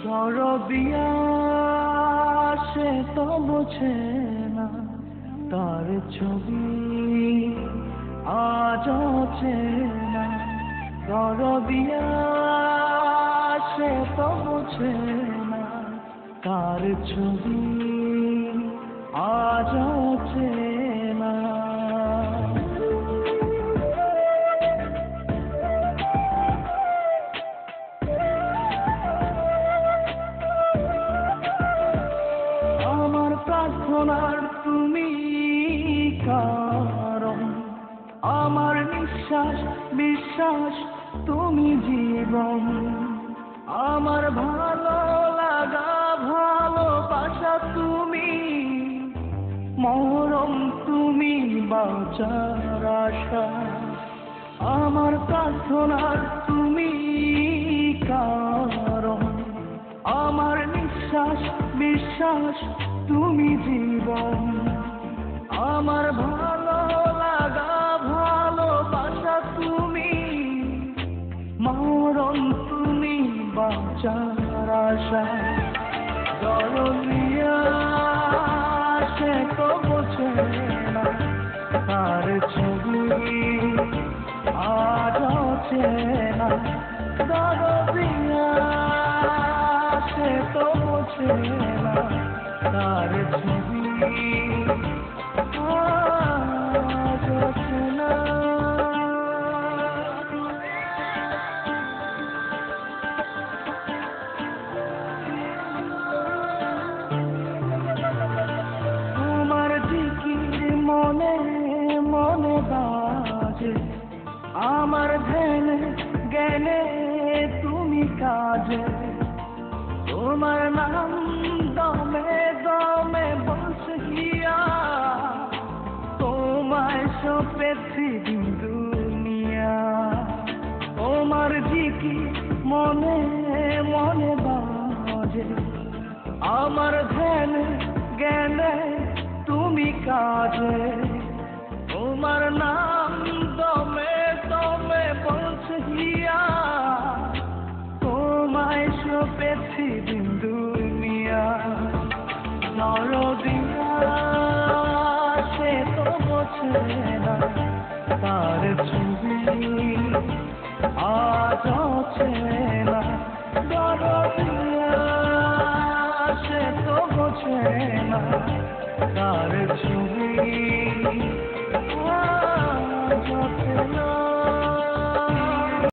দরদিয়া সে তো বোঝে না, তার ছবি আজ চেনা। দরদিয়া সে তো বোঝে না, তার ছবি আজ চেনা। প্রার্থনার তুমি কারণ, আমার নিঃশ্বাস বিশ্বাস তুমি জীবন। আমার ভালো লাগা ভালোবাসা তুমি, মরম তুমি বাঁচার আশা। আমার প্রার্থনার তুমি কারণ, আমার নিঃশ্বাস বিশ্বাস তুমি জীবন। আমার ভালো লাগা ভালোবাসা তুমি, মরণ তুমি বাঁচার আশা। দরদিয়া সে তো বোঝে না, তার ছবি আজ চেনা। দরদিয়া সে তো বোঝে না, তার ছবি আজ চেনা। তোমার জিকির মনে মনে বাজে, আমার ধ্যানে জ্ঞানে তুমি কাজে। তোমার নাম দমে দমে বসিয়া, তোমায় সপেছি দুনিয়া। তোমার জিকির মনে মনে বাজে, আমার ধ্যান জ্ঞানে তুমি কাজে। তোমার নাম দমে দমে বসিয়া, তোমায় সপেছি দুনিয়া। দরদিয়া সে তো বোঝে না, তার ছবি আজ চেনা। দরদিয়া সে তো বোঝে না, তার ছবি আজ চেনা।